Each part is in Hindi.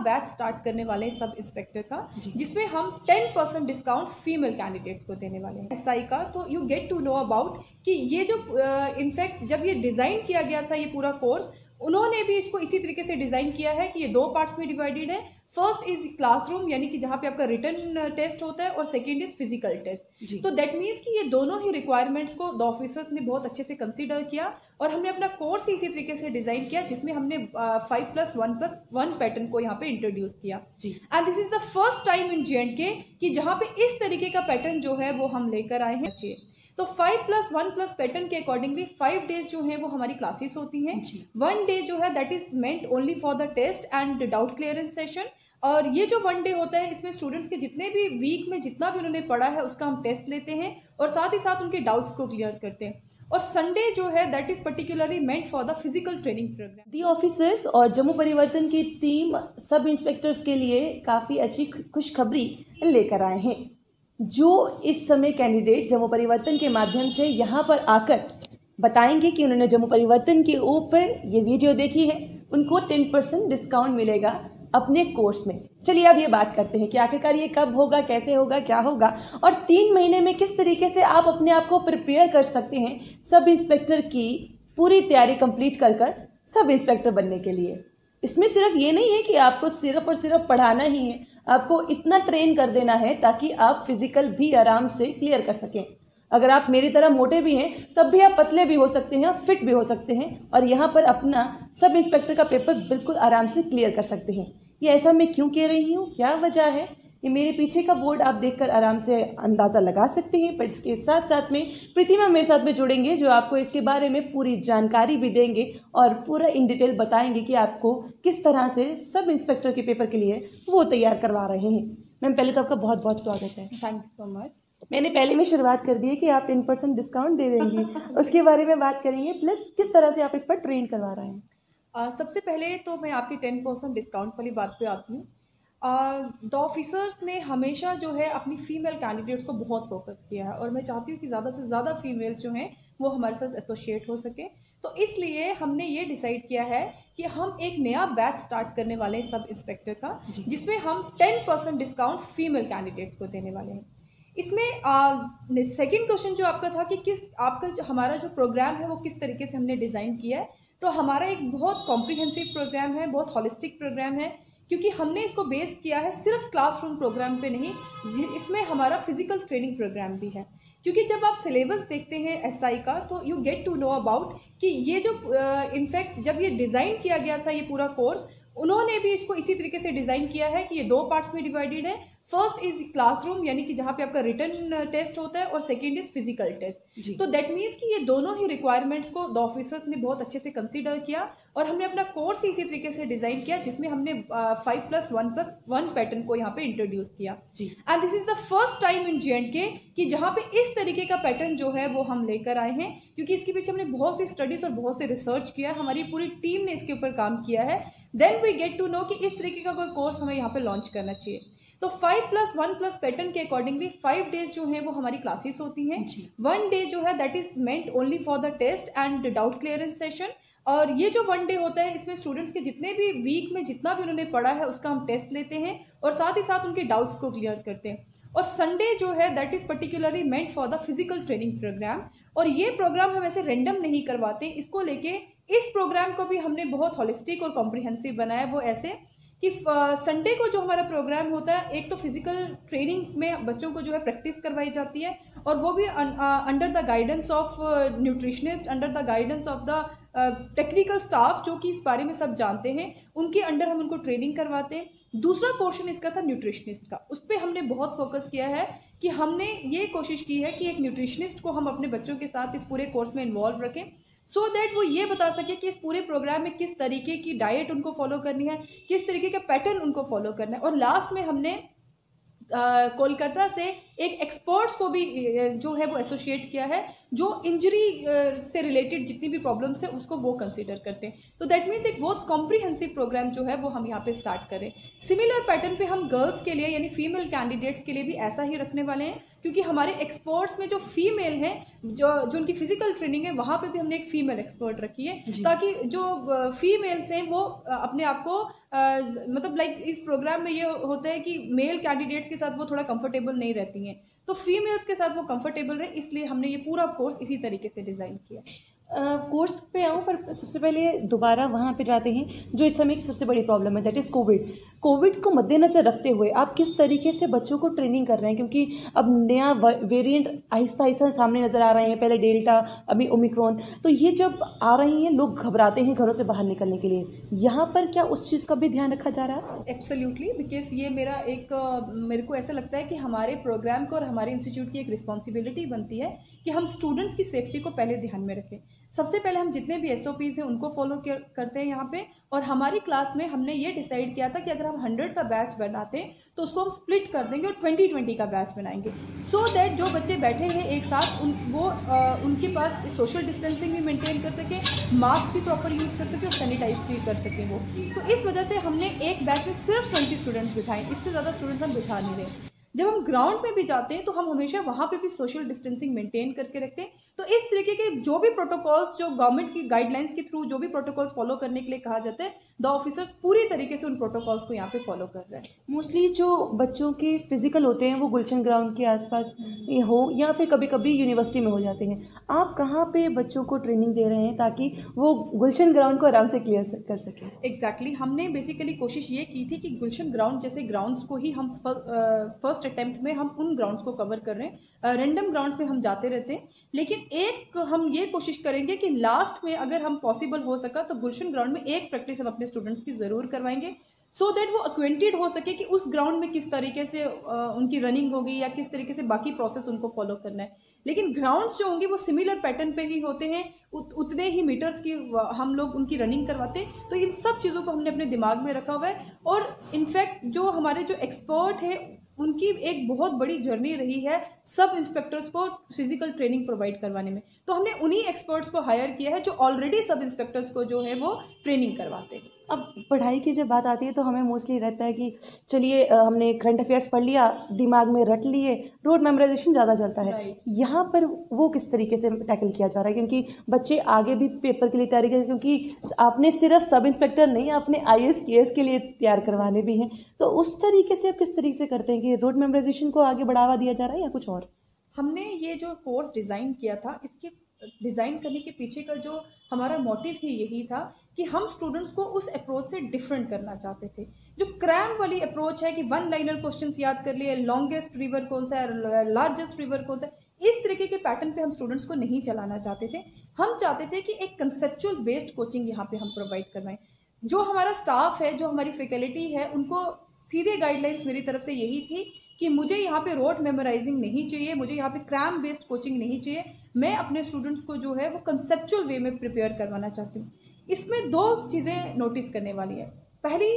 बैच स्टार्ट करने वाले हैं सब इंस्पेक्टर का, जिसमें हम 10% डिस्काउंट फीमेल कैंडिडेट्स को देने वाले हैं एसआई का। तो you get to know about कि ये जो इनफैक्ट जब ये डिज़ाइन किया गया था ये पूरा कोर्स, उन्होंने भी इसको इसी तरीके से डिज़ाइन किया है कि ये 2 पार्ट्स में डिवाइडेड है। फर्स्ट इज क्लासरूम, यानी कि जहाँ पे आपका रिटन टेस्ट होता है, और सेकेंड इज फिजिकल टेस्ट। तो दैट मीन्स कि ये दोनों ही रिक्वायरमेंट्स को द ऑफिसर्स ने बहुत अच्छे से कंसीडर किया, और हमने अपना कोर्स इसी तरीके से डिजाइन किया, जिसमें हमने 5+1+1 पैटर्न को यहाँ पे इंट्रोड्यूस किया जी। And this is the first time in J&K कि जहाँ पे इस तरीके का पैटर्न जो है वो हम लेकर आए हैं। तो 5+1+ पैटर्न के अकॉर्डिंगली 5 डेज जो है वो हमारी क्लासेस होती हैं। 1 डे जो है that is meant only for the test and doubt clearance session, और ये जो 1 डे होता है इसमें स्टूडेंट्स के जितने भी वीक में जितना भी उन्होंने पढ़ा है उसका हम टेस्ट लेते हैं, और साथ ही साथ उनके डाउट्स को क्लियर करते हैं। और संडे जो है that is particularly meant for the physical training programme. The officers और जम्मू परिवर्तन की टीम सब इंस्पेक्टर्स के लिए काफ़ी अच्छी खुशखबरी लेकर आए हैं। जो इस समय कैंडिडेट जम्मू परिवर्तन के माध्यम से यहाँ पर आकर बताएंगे कि उन्होंने जम्मू परिवर्तन के ऊपर ये वीडियो देखी है, उनको 10% डिस्काउंट मिलेगा अपने कोर्स में। चलिए अब ये बात करते हैं कि आखिरकार ये कब होगा, कैसे होगा, क्या होगा, और 3 महीने में किस तरीके से आप अपने आप को प्रिपेयर कर सकते हैं सब इंस्पेक्टर की पूरी तैयारी कंप्लीट कर सब इंस्पेक्टर बनने के लिए। इसमें सिर्फ ये नहीं है कि आपको सिर्फ और सिर्फ पढ़ाना ही है, आपको इतना ट्रेन कर देना है ताकि आप फिजिकल भी आराम से क्लियर कर सकें। अगर आप मेरी तरह मोटे भी हैं तब भी आप पतले भी हो सकते हैं, फिट भी हो सकते हैं, और यहाँ पर अपना सब इंस्पेक्टर का पेपर बिल्कुल आराम से क्लियर कर सकते हैं। ये ऐसा मैं क्यों कह रही हूँ, क्या वजह है, ये मेरे पीछे का बोर्ड आप देखकर आराम से अंदाज़ा लगा सकते हैं। पर इसके साथ साथ में प्रीतिमा मेरे साथ में जुड़ेंगे, जो आपको इसके बारे में पूरी जानकारी भी देंगे और पूरा इन डिटेल बताएंगे कि आपको किस तरह से सब इंस्पेक्टर के पेपर के लिए वो तैयार करवा रहे हैं। मैम पहले तो आपका बहुत बहुत स्वागत है। Thank you so much. मैंने पहले में शुरुआत कर दी है कि आप 10% डिस्काउंट दे देंगी, उसके बारे में बात करेंगे, प्लस किस तरह से आप इस पर ट्रेन करवा रहे हैं। सबसे पहले तो मैं आपकी 10% डिस्काउंट वाली बात पे आती हूँ। द ऑफिसर्स ने हमेशा जो है अपनी फीमेल कैंडिडेट्स को बहुत फोकस किया है, और मैं चाहती हूँ कि ज़्यादा से ज़्यादा फीमेल्स जो हैं वो हमारे साथ एसोसिएट हो सके। तो इसलिए हमने ये डिसाइड किया है कि हम एक नया बैच स्टार्ट करने वाले हैं सब इंस्पेक्टर का, जिसमें हम 10% डिस्काउंट फीमेल कैंडिडेट्स को देने वाले हैं। इसमें सेकेंड क्वेश्चन जो आपका था कि हमारा जो प्रोग्राम है वो किस तरीके से हमने डिज़ाइन किया है, तो हमारा एक बहुत कॉम्प्रिहेंसिव प्रोग्राम है, बहुत हॉलिस्टिक प्रोग्राम है, क्योंकि हमने इसको बेस्ड किया है सिर्फ क्लासरूम प्रोग्राम पे नहीं, इसमें हमारा फिजिकल ट्रेनिंग प्रोग्राम भी है। क्योंकि जब आप सिलेबस देखते हैं एसआई का, तो you get to know about कि ये जो इनफैक्ट जब ये डिज़ाइन किया गया था ये पूरा कोर्स, उन्होंने भी इसको इसी तरीके से डिज़ाइन किया है कि ये 2 पार्ट्स में डिवाइडेड है। फर्स्ट इज क्लासरूम, यानी कि जहाँ पे आपका रिटन टेस्ट होता है, और सेकेंड इज फिजिकल टेस्ट। तो दैट मीन्स कि ये दोनों ही रिक्वायरमेंट्स को द ऑफिसर्स ने बहुत अच्छे से कंसीडर किया, और हमने अपना कोर्स इसी तरीके से डिजाइन किया, जिसमें हमने 5+1+1 पैटर्न को यहाँ पे इंट्रोड्यूस किया जी। And this is the first time in J&K कि जहाँ पे इस तरीके का पैटर्न जो है वो हम लेकर आए हैं, क्योंकि इसके पीछे हमने बहुत सी स्टडीज और बहुत से रिसर्च किया है, हमारी पूरी टीम ने इसके ऊपर काम किया है। Then we get to know कि इस तरीके का कोई कोर्स हमें यहाँ पे लॉन्च करना चाहिए। तो 5+1+ पैटर्न के अकॉर्डिंगली 5 डेज जो है वो हमारी क्लासेस होती हैं। 1 डे जो है that is meant only for the test and doubt clearance session, और ये जो 1 डे होता है इसमें स्टूडेंट्स के जितने भी वीक में जितना भी उन्होंने पढ़ा है उसका हम टेस्ट लेते हैं, और साथ ही साथ उनके डाउट्स को क्लियर करते हैं। और संडे जो है that is particularly meant for the physical training programme, और ये प्रोग्राम हम ऐसे रेंडम नहीं करवाते। इसको लेके इस प्रोग्राम को भी हमने बहुत हॉलिस्टिक और कॉम्प्रिहेंसिव बनाया, वो ऐसे कि संडे को जो हमारा प्रोग्राम होता है, एक तो फिजिकल ट्रेनिंग में बच्चों को जो है प्रैक्टिस करवाई जाती है, और वो भी under the guidance of nutritionist, under the guidance of the technical staff जो कि इस बारे में सब जानते हैं, उनके अंडर हम उनको ट्रेनिंग करवाते हैं। दूसरा पोर्शन इसका था न्यूट्रिशनिस्ट का, उस पर हमने बहुत फोकस किया है कि हमने ये कोशिश की है कि एक न्यूट्रिशनिस्ट को हम अपने बच्चों के साथ इस पूरे कोर्स में इन्वॉल्व रखें, सो दैट वो ये बता सके कि इस पूरे प्रोग्राम में किस तरीके की डाइट उनको फॉलो करनी है, किस तरीके का पैटर्न उनको फॉलो करना है। और लास्ट में हमने कोलकाता से एक एक्सपर्ट्स को भी जो है वो एसोसिएट किया है, जो इंजरी से रिलेटेड जितनी भी प्रॉब्लम्स है उसको वो कंसीडर करते हैं। तो दैट मीन्स एक बहुत कॉम्प्रिहेंसिव प्रोग्राम जो है वो हम यहाँ पे स्टार्ट करें। सिमिलर पैटर्न पे हम गर्ल्स के लिए यानी फीमेल कैंडिडेट्स के लिए भी ऐसा ही रखने वाले हैं, क्योंकि हमारे एक्सपर्ट्स में जो फीमेल हैं, जो उनकी फिजिकल ट्रेनिंग है, वहाँ पे भी हमने एक फीमेल एक्सपर्ट रखी है, ताकि जो फीमेल्स हैं वो अपने आप को मतलब लाइक इस प्रोग्राम में ये होता है कि मेल कैंडिडेट्स के साथ वो थोड़ा कंफर्टेबल नहीं रहती हैं, तो फीमेल्स के साथ वो कंफर्टेबल रहे, इसलिए हमने ये पूरा कोर्स इसी तरीके से डिज़ाइन किया। कोर्स पे आऊँ, पर सबसे पहले दोबारा वहाँ पे जाते हैं जो इस समय की सबसे बड़ी प्रॉब्लम है, दैट इज़ कोविड को मद्देनज़र रखते हुए आप किस तरीके से बच्चों को ट्रेनिंग कर रहे हैं, क्योंकि अब नया वेरिएंट आहिस्ता आहिस्ता सामने नज़र आ रहे हैं, पहले डेल्टा, अभी ओमिक्रॉन, तो ये जब आ रही हैं लोग घबराते हैं घरों से बाहर निकलने के लिए, यहाँ पर क्या उस चीज़ का भी ध्यान रखा जा रहा है? एब्सोल्युटली, बिकॉज ये मेरे को ऐसा लगता है कि हमारे प्रोग्राम को और हमारे इंस्टीट्यूट की एक रिस्पॉन्सिबिलिटी बनती है कि हम स्टूडेंट्स की सेफ्टी को पहले ध्यान में रखें। सबसे पहले हम जितने भी SOPs हैं उनको फॉलो करते हैं यहाँ पे, और हमारी क्लास में हमने ये डिसाइड किया था कि अगर हम 100 का बैच बनाते हैं तो उसको हम स्प्लिट कर देंगे और 20-20 का बैच बनाएंगे, सो दैट जो बच्चे बैठे हैं एक साथ उनके पास सोशल डिस्टेंसिंग भी मेंटेन कर सकें, मास्क भी प्रॉपर यूज़ कर सकें और सैनिटाइज भी कर सकें वो। तो इस वजह से हमने एक बैच में सिर्फ 20 स्टूडेंट्स बिठाए, इससे ज़्यादा स्टूडेंट्स हम बिठा नहीं रहे। जब हम ग्राउंड में भी जाते हैं तो हम हमेशा वहाँ पे भी सोशल डिस्टेंसिंग मेंटेन करके रखते हैं। तो इस तरीके के जो भी प्रोटोकॉल्स, जो गवर्नमेंट की गाइडलाइंस के थ्रू जो भी प्रोटोकॉल्स फॉलो करने के लिए कहा जाता है, द ऑफिसर्स पूरी तरीके से उन प्रोटोकॉल्स को यहाँ पे फॉलो कर रहे हैं। मोस्टली जो बच्चों के फिजिकल होते हैं वो गुलशन ग्राउंड के आसपास हो या फिर कभी कभी यूनिवर्सिटी में हो जाते हैं, आप कहाँ पे बच्चों को ट्रेनिंग दे रहे हैं ताकि वो गुलशन ग्राउंड को आराम से क्लियर कर सकें? एग्जैक्टली, हमने बेसिकली कोशिश ये की थी कि गुलशन ग्राउंड जैसे ग्राउंड्स को ही हम फर्स्ट अटेम्प्ट में हम उन ग्राउंड्स को कवर कर रहे हैं। रैंडम ग्राउंड्स पे हम जाते रहते हैं, लेकिन एक हम ये कोशिश करेंगे कि लास्ट में अगर हम पॉसिबल हो सका तो गुलशन ग्राउंड में एक प्रैक्टिस हम अपने स्टूडेंट्स की ज़रूर करवाएंगे, सो दैट वो अक्वेंटेड हो सके कि उस ग्राउंड में किस तरीके से उनकी रनिंग होगी या किस तरीके से बाकी प्रोसेस उनको फॉलो करना है। लेकिन ग्राउंड्स जो होंगे वो सिमिलर पैटर्न पे ही होते हैं, उतने ही मीटर्स की हम लोग उनकी रनिंग करवाते हैं। तो इन सब चीज़ों को हमने अपने दिमाग में रखा हुआ है, और इनफैक्ट जो हमारे जो एक्सपर्ट हैं उनकी एक बहुत बड़ी जर्नी रही है सब इंस्पेक्टर्स को फिजिकल ट्रेनिंग प्रोवाइड करवाने में। तो हमने उन्हीं एक्सपर्ट्स को हायर किया है जो ऑलरेडी सब इंस्पेक्टर्स को जो है वो ट्रेनिंग करवाते हैं। अब पढ़ाई की जब बात आती है तो हमें मोस्टली रहता है कि चलिए हमने करंट अफेयर्स पढ़ लिया, दिमाग में रट लिए, रोड मेमोराइजेशन ज़्यादा चलता है। यहाँ पर वो किस तरीके से टैकल किया जा रहा है, क्योंकि बच्चे आगे भी पेपर के लिए तैयारी करें, क्योंकि आपने सिर्फ सब इंस्पेक्टर नहीं, आपने IAS KS के लिए तैयार करवाने भी हैं, तो उस तरीके से आप किस तरीके से करते हैं कि रोड मेमोराइजेशन को आगे बढ़ावा दिया जा रहा है या कुछ और? हमने ये जो कोर्स डिज़ाइन किया था, इसके डिज़ाइन करने के पीछे का जो हमारा मोटिव ही यही था कि हम स्टूडेंट्स को उस अप्रोच से डिफरेंट करना चाहते थे। जो क्रैम वाली अप्रोच है कि वन लाइनर क्वेश्चंस याद कर लिए, लॉन्गेस्ट रिवर कौन सा है, लार्जेस्ट रिवर कौन सा है, इस तरीके के पैटर्न पे हम स्टूडेंट्स को नहीं चलाना चाहते थे। हम चाहते थे कि एक कंसेप्चुअल बेस्ड कोचिंग यहाँ पे हम प्रोवाइड करवाएं। जो हमारा स्टाफ है, जो हमारी फैकल्टी है, उनको सीधे गाइडलाइंस मेरी तरफ से यही थी कि मुझे यहाँ पे रोड मेमोराइजिंग नहीं चाहिए, मुझे यहाँ पे क्रैम बेस्ड कोचिंग नहीं चाहिए, मैं अपने स्टूडेंट्स को जो है वो कंसेप्चुअल वे में प्रिपेयर करवाना चाहती हूँ। इसमें दो चीज़ें नोटिस करने वाली है। पहली,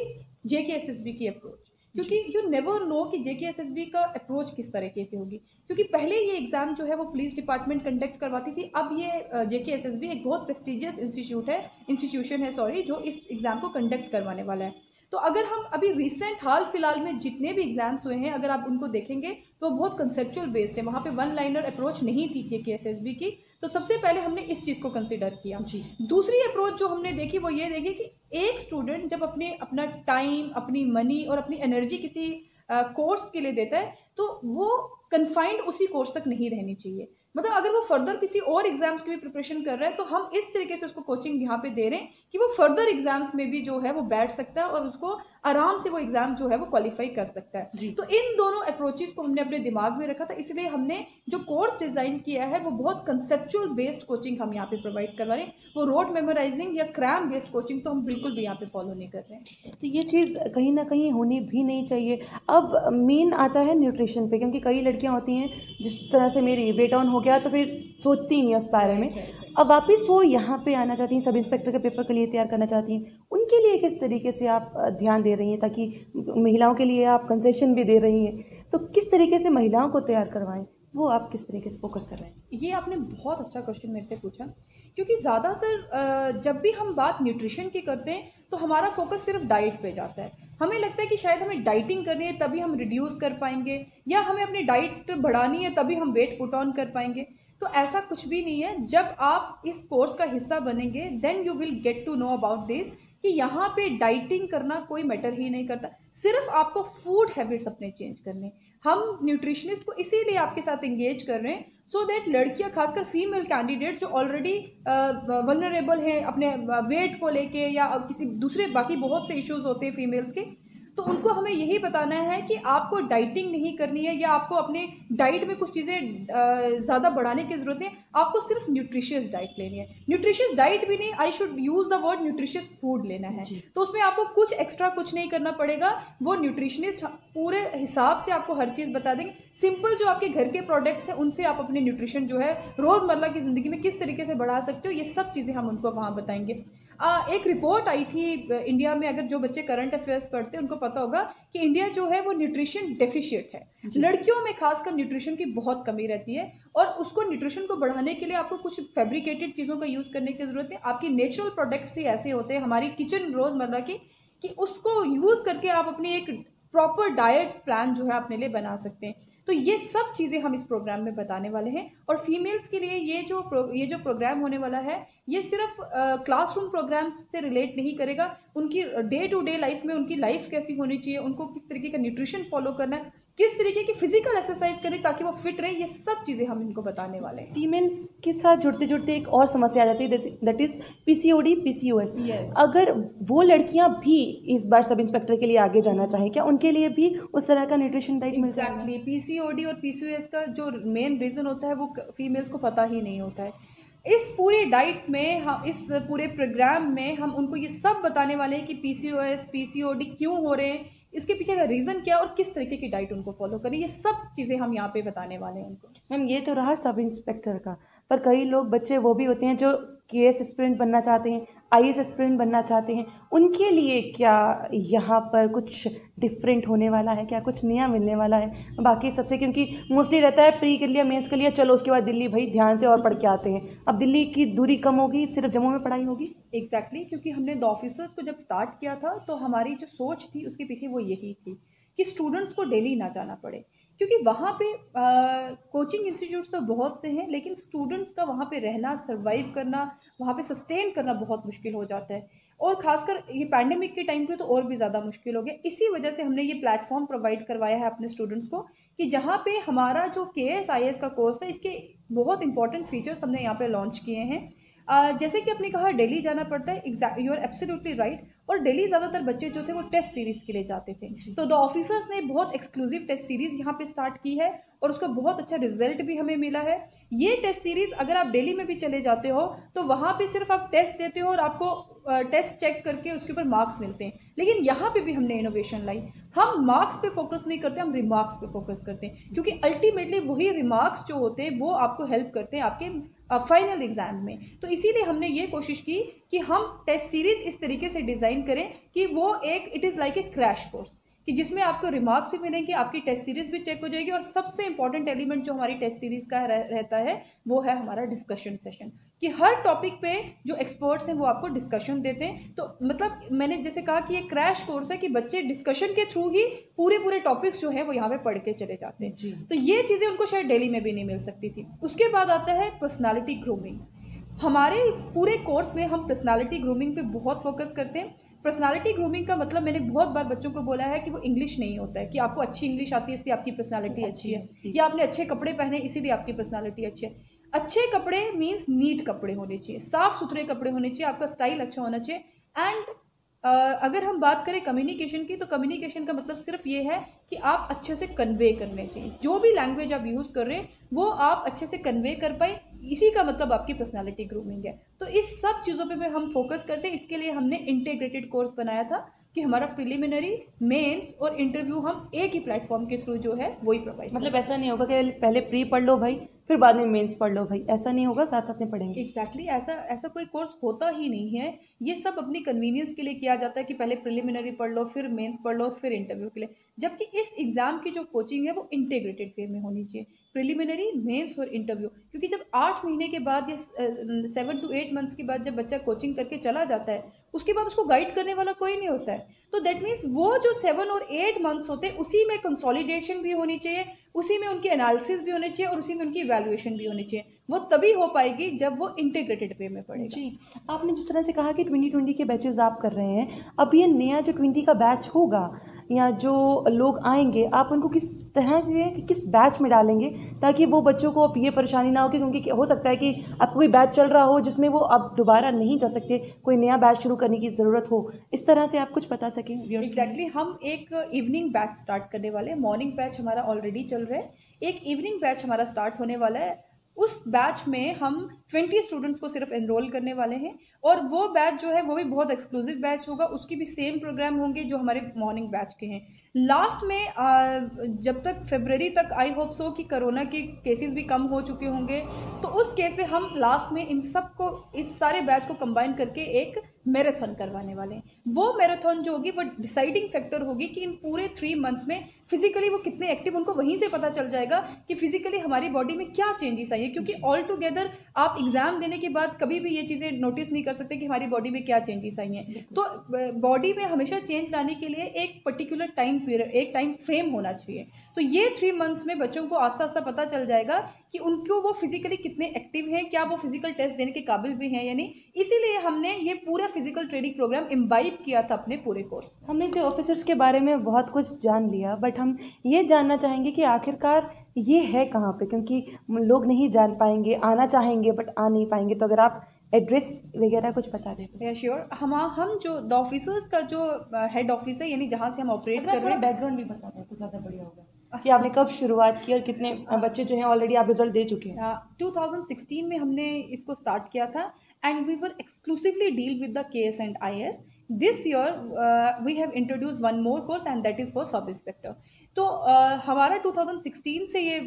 JKSSB की अप्रोच, क्योंकि यू नेवर नो कि JKSSB का अप्रोच किस तरीके से होगी, क्योंकि पहले ये एग्ज़ाम जो है वो पुलिस डिपार्टमेंट कंडक्ट करवाती थी, अब ये JKSSB एक बहुत प्रेस्टिजियस इंस्टीट्यूशन है जो इस एग्ज़ाम को कंडक्ट करवाने वाला है। तो अगर हम अभी रिसेंट हाल फिलहाल में जितने भी एग्जाम्स हुए हैं, अगर आप उनको देखेंगे तो बहुत कंसेप्चुअल बेस्ड है, वहाँ पे वन लाइनर अप्रोच नहीं थी JKSSB की। तो सबसे पहले हमने इस चीज़ को कंसिडर किया जी। दूसरी अप्रोच जो हमने देखी वो ये देखी कि एक स्टूडेंट जब अपना टाइम, अपनी मनी और अपनी एनर्जी किसी कोर्स के लिए देता है तो वो कन्फाइंड उसी कोर्स तक नहीं रहनी चाहिए। मतलब अगर वो फर्दर किसी और एग्जाम्स की भी प्रिपरेशन कर रहा है तो हम इस तरीके से उसको कोचिंग यहाँ पे दे रहे हैं कि वो फर्दर एग्जाम्स में भी जो है वो बैठ सकता है और उसको आराम से वो एग्जाम जो है वो क्वालिफाई कर सकता है। तो इन दोनों अप्रोचेस को हमने अपने दिमाग में रखा था, इसलिए हमने जो कोर्स डिजाइन किया है वो बहुत कंसेप्चुअल बेस्ड कोचिंग हम यहाँ पे प्रोवाइड करवा रहे हैं। वो रोड मेमोराइजिंग या क्रैम बेस्ड कोचिंग तो हम बिल्कुल भी यहाँ पे फॉलो नहीं कर रहे हैं। तो ये चीज़ कहीं ना कहीं होनी भी नहीं चाहिए। अब मेन आता है न्यूट्रिशन पे, क्योंकि कई लड़कियाँ होती हैं जिस तरह से मेरी वेट ऑन हो गया तो फिर सोचती ही नहीं उस बारे में, अब वापस वो यहाँ पे आना चाहती हैं, सब इंस्पेक्टर के पेपर के लिए तैयार करना चाहती हैं, उनके लिए किस तरीके से आप ध्यान दे रही हैं, ताकि महिलाओं के लिए आप कंसेशन भी दे रही हैं, तो किस तरीके से महिलाओं को तैयार करवाएं, वो आप किस तरीके से फोकस कर रहे हैं? ये आपने बहुत अच्छा क्वेश्चन मेरे से पूछा, क्योंकि ज़्यादातर जब भी हम बात न्यूट्रिशन की करते हैं तो हमारा फोकस सिर्फ डाइट पे जाता है। हमें लगता है कि शायद हमें डाइटिंग करनी है तभी हम रिड्यूस कर पाएंगे, या हमें अपनी डाइट बढ़ानी है तभी हम वेट पुट ऑन कर पाएंगे। तो ऐसा कुछ भी नहीं है। जब आप इस कोर्स का हिस्सा बनेंगे then you will get to know about this कि यहाँ पे डाइटिंग करना कोई मैटर ही नहीं करता, सिर्फ आपको फूड हैबिट्स अपने चेंज करने। हम न्यूट्रिशनिस्ट को इसीलिए आपके साथ एंगेज कर रहे हैं सो दैट लड़कियां, खासकर फीमेल कैंडिडेट जो ऑलरेडी वनरेबल हैं अपने वेट को लेके या किसी दूसरे बाकी बहुत से इश्यूज होते हैं फीमेल्स के, तो उनको हमें यही बताना है कि आपको डाइटिंग नहीं करनी है या आपको अपने डाइट में कुछ चीज़ें ज़्यादा बढ़ाने की ज़रूरत नहीं है, आपको सिर्फ न्यूट्रिशियस डाइट लेनी है। न्यूट्रिशियस डाइट भी नहीं, I should use the word nutritious food लेना है। तो उसमें आपको कुछ एक्स्ट्रा कुछ नहीं करना पड़ेगा, वो न्यूट्रिशनिस्ट पूरे हिसाब से आपको हर चीज़ बता देंगे। सिंपल जो आपके घर के प्रोडक्ट्स हैं उनसे आप अपने न्यूट्रिशन जो है रोज़मर्रा की ज़िंदगी में किस तरीके से बढ़ा सकते हो, ये सब चीज़ें हम उनको वहाँ बताएंगे। एक रिपोर्ट आई थी इंडिया में, अगर जो बच्चे करंट अफेयर्स पढ़ते हैं उनको पता होगा कि इंडिया जो है वो न्यूट्रिशन डेफिशिएट है। लड़कियों में खासकर न्यूट्रिशन की बहुत कमी रहती है, और उसको न्यूट्रिशन को बढ़ाने के लिए आपको कुछ फैब्रिकेटेड चीज़ों का यूज़ करने की ज़रूरत है। आपकी नेचुरल प्रोडक्ट्स ही ऐसे होते हैं हमारी किचन रोज़मर्रा की, कि उसको यूज़ करके आप अपनी एक प्रॉपर डाइट प्लान जो है अपने लिए बना सकते हैं। तो ये सब चीज़ें हम इस प्रोग्राम में बताने वाले हैं। और फीमेल्स के लिए ये जो प्रोग्राम होने वाला है ये सिर्फ क्लासरूम प्रोग्राम से रिलेट नहीं करेगा, उनकी डे टू डे लाइफ में उनकी लाइफ कैसी होनी चाहिए, उनको किस तरीके का न्यूट्रिशन फॉलो करना है, किस तरीके की फिजिकल एक्सरसाइज करें ताकि वो फिट रहे, ये सब चीज़ें हम इनको बताने वाले हैं। फीमेल्स के साथ जुड़ते जुड़ते एक और समस्या आ जाती है, दैट इज पीसीओडी पीसीओएस। अगर वो लड़कियां भी इस बार सब इंस्पेक्टर के लिए आगे जाना चाहें, क्या उनके लिए भी उस तरह का न्यूट्रिशन डाइट मिल जाएगा? एग्जैक्टली, पीसीओडी और पीसीओएस का जो मेन रीज़न होता है वो फीमेल्स को पता ही नहीं होता है। इस पूरी डाइट में हम, इस पूरे प्रोग्राम में हम उनको ये सब बताने वाले हैं कि पीसीओएस पीसीओडी क्यों हो रहे हैं, इसके पीछे का रीज़न क्या और किस तरीके की डाइट उनको फॉलो करें, ये सब चीज़ें हम यहाँ पे बताने वाले हैं उनको। मैम ये तो रहा सब इंस्पेक्टर का, पर कई लोग बच्चे वो भी होते हैं जो केएस एस्पिरेंट बनना चाहते हैं, आईएएस एस्पिरेंट बनना चाहते हैं, उनके लिए क्या यहाँ पर कुछ डिफरेंट होने वाला है, क्या कुछ नया मिलने वाला है बाकी सबसे? क्योंकि मोस्टली रहता है प्री कर लिया, मेंस कर लिया, चलो उसके बाद दिल्ली भाई ध्यान से और पढ़ के आते हैं। अब दिल्ली की दूरी कम होगी, सिर्फ जम्मू में पढ़ाई होगी। एग्जैक्टली, क्योंकि हमने द ऑफिसर्स को जब स्टार्ट किया था तो हमारी जो सोच थी उसके पीछे वो यही थी कि स्टूडेंट्स को दिल्ली ना जाना पड़े, क्योंकि वहाँ पे कोचिंग इंस्टीट्यूट्स तो बहुत से हैं लेकिन स्टूडेंट्स का वहाँ पे रहना, सर्वाइव करना, वहाँ पे सस्टेन करना बहुत मुश्किल हो जाता है, और खासकर ये पैंडेमिक के टाइम पे तो और भी ज़्यादा मुश्किल हो गया। इसी वजह से हमने ये प्लेटफॉर्म प्रोवाइड करवाया है अपने स्टूडेंट्स को कि जहाँ पे हमारा जो केएस आईएएस का कोर्स है इसके बहुत इंपॉर्टेंट फीचर्स हमने यहाँ पे लॉन्च किए हैं। जैसे कि आपने कहा दिल्ली जाना पड़ता है, यू आर एब्सोल्युटली राइट। और दिल्ली ज़्यादातर बच्चे जो थे वो टेस्ट सीरीज़ के लिए जाते थे, तो द ऑफिसर्स ने बहुत एक्सक्लूसिव टेस्ट सीरीज़ यहाँ पे स्टार्ट की है और उसका बहुत अच्छा रिजल्ट भी हमें मिला है। ये टेस्ट सीरीज़ अगर आप दिल्ली में भी चले जाते हो तो वहाँ पे सिर्फ आप टेस्ट देते हो और आपको टेस्ट चेक करके उसके ऊपर मार्क्स मिलते हैं, लेकिन यहाँ पे भी हमने इनोवेशन लाई। हम मार्क्स पे फोकस नहीं करते, हम रिमार्क्स पे फोकस करते हैं, क्योंकि अल्टीमेटली वही रिमार्क्स जो होते हैं वो आपको हेल्प करते हैं आपके फाइनल एग्जाम में। तो इसीलिए हमने ये कोशिश की कि हम टेस्ट सीरीज इस तरीके से डिज़ाइन करें कि वो एक it is like a crash course, कि जिसमें आपको रिमार्क्स भी मिलेंगे, आपकी टेस्ट सीरीज भी चेक हो जाएगी, और सबसे इंपॉर्टेंट एलिमेंट जो हमारी टेस्ट सीरीज का रहता है वो है हमारा डिस्कशन सेशन, कि हर टॉपिक पे जो एक्सपर्ट्स हैं वो आपको डिस्कशन देते हैं। तो मतलब मैंने जैसे कहा कि ये क्रैश कोर्स है कि बच्चे डिस्कशन के थ्रू ही पूरे टॉपिक्स जो है वो यहाँ पे पढ़ के चले जाते हैं। तो ये चीज़ें उनको शायद दिल्ली में भी नहीं मिल सकती थी। उसके बाद आता है पर्सनालिटी ग्रूमिंग। हमारे पूरे कोर्स में हम पर्सनालिटी ग्रूमिंग पे बहुत फोकस करते हैं। पर्सनालिटी ग्रूमिंग का मतलब मैंने बहुत बार बच्चों को बोला है कि वो इंग्लिश नहीं होता है कि आपको अच्छी इंग्लिश आती है इसलिए आपकी पर्सनालिटी अच्छी है, या आपने अच्छे कपड़े पहने इसीलिए आपकी पर्सनालिटी अच्छी है। अच्छे कपड़े मीन्स नीट कपड़े होने चाहिए, साफ सुथरे कपड़े होने चाहिए, आपका स्टाइल अच्छा होना चाहिए। एंड अगर हम बात करें कम्युनिकेशन की, तो कम्युनिकेशन का मतलब सिर्फ ये है कि आप अच्छे से कन्वे करने चाहिए, जो भी लैंग्वेज आप यूज़ कर रहे हैं वो आप अच्छे से कन्वे कर पाए, इसी का मतलब आपकी पर्सनालिटी ग्रूमिंग है। तो इस सब चीज़ों पे हम फोकस करते हैं। इसके लिए हमने इंटीग्रेटेड कोर्स बनाया था कि हमारा प्रिलिमिनरी, मेंस और इंटरव्यू हम एक ही प्लेटफॉर्म के थ्रू जो है वही प्रोवाइड। मतलब ऐसा नहीं होगा कि पहले प्री पढ़ लो भाई फिर बाद में मेंस पढ़ लो भाई, ऐसा नहीं होगा, साथ साथ में पढ़ेंगे। एग्जैक्टली ऐसा कोई कोर्स होता ही नहीं है। ये सब अपनी कन्वीनियंस के लिए किया जाता है कि पहले प्रिलिमिनरी पढ़ लो, फिर मेंस पढ़ लो, फिर इंटरव्यू के लिए। जबकि इस एग्जाम की जो कोचिंग है वो इंटीग्रेटेड वे में होनी चाहिए, प्रिलिमिनरी, मेंस और इंटरव्यू। क्योंकि जब 8 महीने के बाद या 7 to 8 मंथ्स के बाद जब बच्चा कोचिंग करके चला जाता है, उसके बाद उसको गाइड करने वाला कोई नहीं होता है। तो दैट मीन्स वो जो 7 और 8 मंथ्स होते हैं उसी में कंसोलिडेशन भी होनी चाहिए, उसी में उनकी एनालिसिस भी होनी चाहिए और उसी में उनकी इवैल्यूएशन भी होनी चाहिए। वो तभी हो पाएगी जब वो इंटीग्रेटेड वे में पड़ेगा। जी, आपने जिस तरह से कहा कि 2020 के बैचेस आप कर रहे हैं, अब ये नया जो 20 का बैच होगा या जो लोग आएंगे, आप उनको किस तरह के किस बैच में डालेंगे ताकि वो बच्चों को अब ये परेशानी ना हो कि क्योंकि हो सकता है कि अब कोई बैच चल रहा हो जिसमें वो अब दोबारा नहीं जा सकते, कोई नया बैच शुरू करने की ज़रूरत हो, इस तरह से आप कुछ बता सकें? एग्जैक्टली हम एक इवनिंग बैच स्टार्ट करने वाले हैं। मॉर्निंग बैच हमारा ऑलरेडी चल रहा है, एक इवनिंग बैच हमारा स्टार्ट होने वाला है। उस बैच में हम 20 स्टूडेंट्स को सिर्फ एनरोल करने वाले हैं और वो बैच जो है वो भी बहुत एक्सक्लूसिव बैच होगा। उसकी भी सेम प्रोग्राम होंगे जो हमारे मॉर्निंग बैच के हैं। लास्ट में जब तक फरवरी तक आई होप सो कि कोरोना के केसेस भी कम हो चुके होंगे, तो उस केस में हम लास्ट में इन सब को, इस सारे बैच को कंबाइन करके एक मैराथन करवाने वाले हैं। वो मैराथन जो होगी वो डिसाइडिंग फैक्टर होगी कि इन पूरे 3 मंथ्स में फिजिकली वो कितने एक्टिव, उनको वहीं से पता चल जाएगा कि फिजिकली हमारी बॉडी में क्या चेंजेस आई है। क्योंकि ऑल टुगेदर आप एग्जाम देने के बाद कभी भी ये चीज़ें नोटिस नहीं कर सकते कि हमारी बॉडी में क्या चेंजेस आई हैं। तो बॉडी में हमेशा चेंज लाने के लिए एक पर्टिकुलर टाइम पीरियड, एक टाइम फ्रेम होना चाहिए। तो ये 3 मंथ्स में बच्चों को आस्ता आस्ता पता चल जाएगा कि उनको वो फिजिकली कितने एक्टिव हैं, क्या वो फिजिकल टेस्ट देने के काबिल भी हैं या नहीं। इसीलिए हमने ये पूरा फिजिकल ट्रेनिंग प्रोग्राम इम्बाइब किया था अपने पूरे कोर्स। हमने तो ऑफिसर्स के बारे में बहुत कुछ जान लिया, बट हम ये जानना चाहेंगे कि आखिरकार ये है कहाँ पे, क्योंकि लोग नहीं जान पाएंगे, आना चाहेंगे बट आ नहीं पाएंगे। तो अगर आप एड्रेस वगैरह कुछ बता देते। श्योर। हम जो द ऑफिसर्स का जो हेड ऑफिस है, यानी जहाँ से हम ऑपरेट कर रहे हैं, बैकग्राउंड भी बता दें तो ज़्यादा बढ़िया होगा कि आपने कब शुरुआत की और कितने बच्चे जो हैं ऑलरेडी आप रिजल्ट दे चुके हैं। 2016 में हमने इसको स्टार्ट किया था and we were exclusively deal with the KS and IS। This year we have introduce one more course and that is for sub inspector. तो हमारा 2016 से ये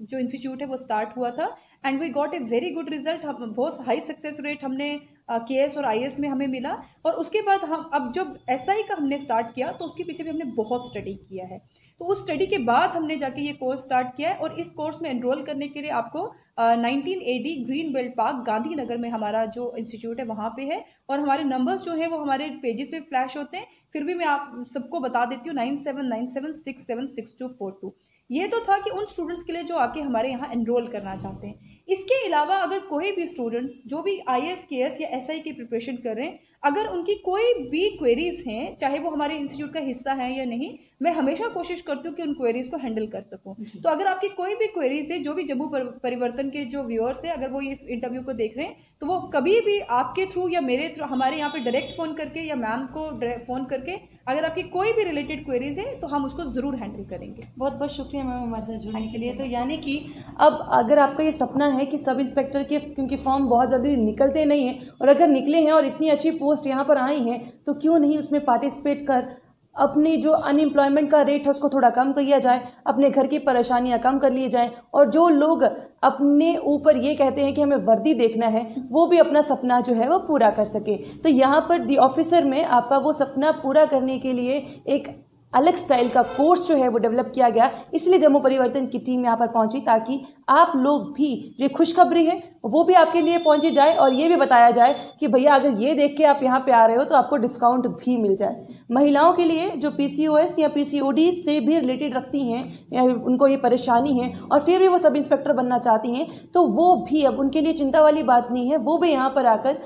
जो इंस्टीट्यूट है वो स्टार्ट हुआ था and we got a very good result. हम बहुत हाई सक्सेस रेट हमने KS और IS में हमें मिला। और उसके बाद हम अब जब SI का हमने स्टार्ट किया तो उसके पीछे भी हमने बहुत स्टडी किया है। तो उस स्टडी के बाद हमने जाके ये कोर्स स्टार्ट किया है और इस कोर्स में एनरोल करने के लिए आपको 19 AD green belt park Gandhinagar में हमारा जो इंस्टीट्यूट है वहाँ पे है। और हमारे नंबर्स जो हैं वो हमारे पेजेस पे फ्लैश होते हैं, फिर भी मैं आप सबको बता देती हूँ 9797676242। ये तो था कि उन स्टूडेंट्स के लिए जो आके हमारे यहाँ एनरोल करना चाहते हैं। इसके अलावा अगर कोई भी स्टूडेंट्स जो भी IS KS या SI की प्रिपरेशन कर रहे हैं, अगर उनकी कोई भी क्वेरीज हैं, चाहे वो हमारे इंस्टीट्यूट का हिस्सा है या नहीं, मैं हमेशा कोशिश करती हूँ कि उन क्वेरीज को हैंडल कर सकूँ। तो अगर आपकी कोई भी क्वेरीज है, जो भी जम्मू परिवर्तन के जो व्यूअर्स हैं, अगर वो इस इंटरव्यू को देख रहे हैं, तो वो कभी भी आपके थ्रू या मेरे थ्रू हमारे यहाँ पे डायरेक्ट फ़ोन करके या मैम को फ़ोन करके अगर आपकी कोई भी रिलेटेड क्वेरीज है तो हम उसको ज़रूर हैंडल करेंगे। बहुत बहुत शुक्रिया मैम हमारे साथ जुड़ने के लिए। तो यानी कि अब अगर आपका ये सपना है कि सब इंस्पेक्टर के, क्योंकि फॉर्म बहुत जल्दी निकलते नहीं हैं और अगर निकले हैं और इतनी अच्छी पोस्ट यहाँ पर आई हैं, तो क्यों नहीं उसमें पार्टिसिपेट कर अपनी जो अनएम्प्लॉयमेंट का रेट है उसको थोड़ा कम किया जाए, अपने घर की परेशानियां कम कर ली जाए, और जो लोग अपने ऊपर ये कहते हैं कि हमें वर्दी देखना है, वो भी अपना सपना जो है वो पूरा कर सके। तो यहाँ पर दी ऑफिसर में आपका वो सपना पूरा करने के लिए एक अलग स्टाइल का कोर्स जो है वो डेवलप किया गया। इसलिए जम्मू परिवर्तन की टीम यहाँ पर पहुंची ताकि आप लोग भी, जो खुशखबरी है वो भी आपके लिए पहुंची जाए और ये भी बताया जाए कि भैया अगर ये देख के आप यहाँ पे आ रहे हो तो आपको डिस्काउंट भी मिल जाए। महिलाओं के लिए जो PCOS या PCOD से भी रिलेटेड रखती हैं या उनको ये परेशानी है और फिर भी वो सब इंस्पेक्टर बनना चाहती हैं, तो वो भी अब उनके लिए चिंता वाली बात नहीं है, वो भी यहाँ पर आकर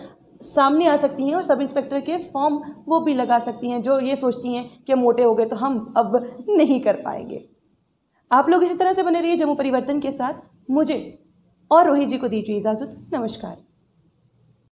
सामने आ सकती हैं और सब इंस्पेक्टर के फॉर्म वो भी लगा सकती हैं जो ये सोचती हैं कि मोटे हो गए तो हम अब नहीं कर पाएंगे। आप लोग इसी तरह से बने रहिए जम्मू परिवर्तन के साथ। मुझे और रोहित जी को दीजिए इजाज़त। नमस्कार।